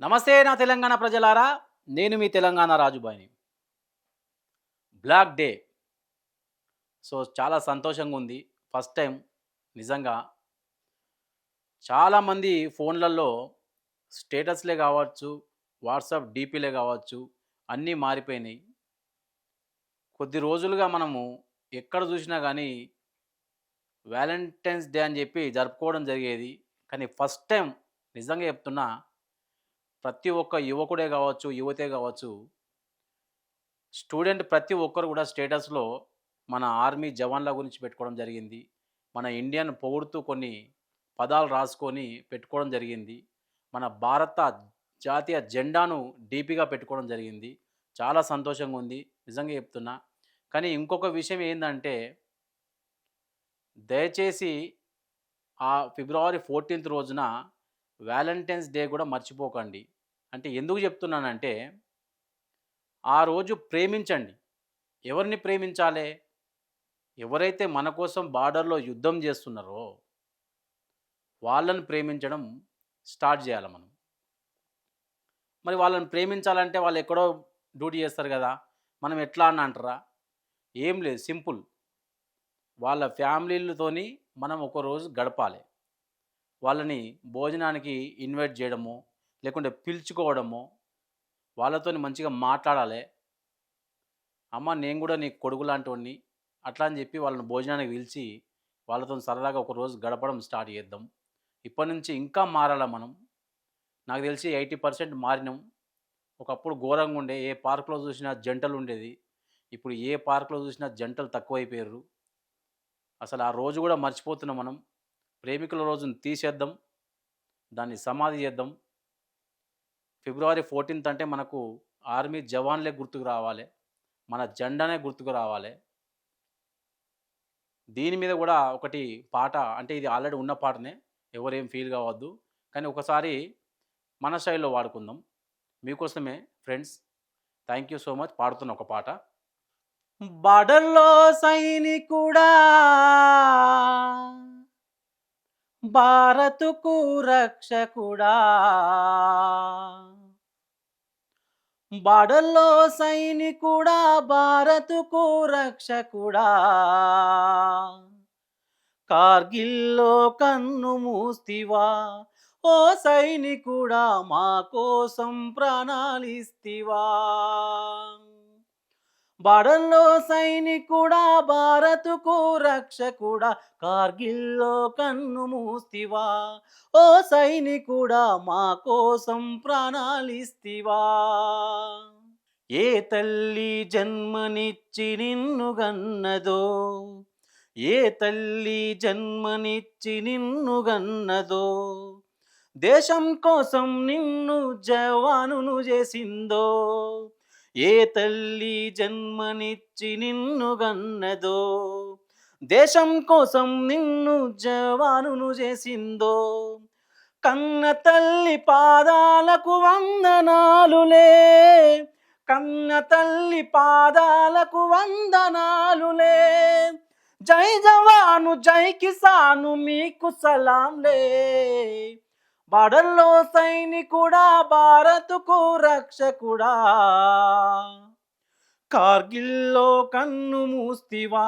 నమస్తే నా తెలంగాణ ప్రజలారా! నేను మీ తెలంగాణ రాజుబాయిని. Black day. చాలా సంతోషంగా ఉంది. ఫస్ట్ టైం నిజంగా చాలామంది ఫోన్‌లలో స్టేటస్‌లే కావచ్చు, వాట్సాప్ డీపీలే కావచ్చు, అన్నీ మారిపోయినాయి. కొద్ది రోజులుగా మనము ఎక్కడ చూసినా గానీ వాలంటైన్స్ డే అని చెప్పి జరుపుకోవడం జరిగేది. కానీ ఫస్ట్ టైం నిజంగా చెప్తున్నా, ప్రతి ఒక్క యువకుడే కావచ్చు, యువతే కావచ్చు, స్టూడెంట్ ప్రతి ఒక్కరు కూడా స్టేటస్‌లో మన ఆర్మీ జవాన్ల గురించి పెట్టుకోవడం జరిగింది. మన ఇండియన్ పొగుడుతూ కొన్ని పదాలు రాసుకొని పెట్టుకోవడం జరిగింది. మన భారత జాతీయ జెండాను డీపీగా పెట్టుకోవడం జరిగింది. చాలా సంతోషంగా ఉంది. నిజంగా చెప్తున్నా. కానీ ఇంకొక విషయం ఏందంటే, దయచేసి ఫిబ్రవరి 14థ్ రోజున వాలంటైన్స్ డే కూడా మర్చిపోకండి. అంటే ఎందుకు చెప్తున్నానంటే, ఆ రోజు ప్రేమించండి. ఎవరిని ప్రేమించాలే? ఎవరైతే మన కోసం బార్డర్‌లో యుద్ధం జేస్తున్నారో, వాళ్ళని ప్రేమించడం స్టార్ట్ జేయాల మనం. మరి వాళ్ళని ప్రేమించాలంటే వాళ్ళెక్కడో డ్యూటీ జేస్తారు గదా! మనం ఎట్లా అని అంటారా? ఏం లేదు, సింపుల్. వాళ్ళ ఫ్యామిలీలతోని మనం ఒకరోజు గడపాలి. వాళ్ళని భోజనానికి ఇన్వైట్ జేయడమో, లేకుంటే పిలుచుకోవడమో, వాళ్ళతోని మంచిగా మాట్లాడాలే. అమ్మ నేను గూడా నీకు కొడుకు లాంటోడిని. అట్లా అని జెప్పి వాళ్ళని భోజనానికి పిలిచి, వాళ్ళతోని సరదాగా ఒకరోజు గడపడం స్టార్ట్ చేద్దాం. ఇప్పటి నుంచి ఇంకా మారాల మనం. నాకు తెలిసి 80% మారినాం. ఒకప్పుడు ఘోరంగుండే. ఏ పార్క్‌లో చూసినా జంటలుండేది. ఇప్పుడు ఏ పార్క్‌లో చూసినా జంటలు తక్కువైపోయిర్రు. అసలు ఆ రోజు గూడా మర్చిపోతున్నాం మనం. ప్రేమికుల రోజును తీసేద్దాం. దాన్ని సమాధి చేద్దాం. ఫిబ్రవరి 14థ్ అంటే మనకు ఆర్మీ జవాన్లే గుర్తుకు రావాలే. మన జెండానే గుర్తుకు రావాలే. దీని మీద గూడా ఒకటి పాట, అంటే ఇది ఆల్రెడీ ఉన్న పాటనే. ఎవరేం ఫీల్ కావద్దు. కానీ ఒకసారి మన స్టైల్‌లో వాడుకుందాం. మీకోసమే friends. Thank you so much. పాడుతున్న ఒక పాట. బార్డర్‌లో సైనికుడా, భారతుకు రక్షకుడా, బార్డర్‌లో సైనికుడా, భారతుకు రక్షకుడా, కార్గిల్‌లో కన్ను మూస్తివా, ఓ సైనికుడా మా కోసం ప్రాణాలిస్తివా. బార్డర్‌లో సైనికుడా, భారతుకు రక్షకుడా, కార్గిల్‌లో కన్ను మూస్తివా, ఓ సైనికుడా మా కోసం ప్రాణాలిస్తివా. ఏ తల్లి జన్మనిచ్చి నిన్ను గన్నదో, ఏ తల్లి జన్మనిచ్చి నిన్ను గన్నదో, దేశం కోసం నిన్ను జవానును చేసిందో, ఏ తల్లి జన్మనిచ్చి నిన్ను గన్నదో, దేశం కోసం నిన్ను జవానును చేసిందో, కన్న తల్లి పాదాలకు వందనాలులే, కన్న తల్లి పాదాలకు వందనాలులే, జై జవాను జై కిసాను మీకు సలాంలే. బార్డర్‌లో సైనికుడా, భారతుకు రక్షకుడా, కార్గిల్‌లో కన్ను మూస్తివా,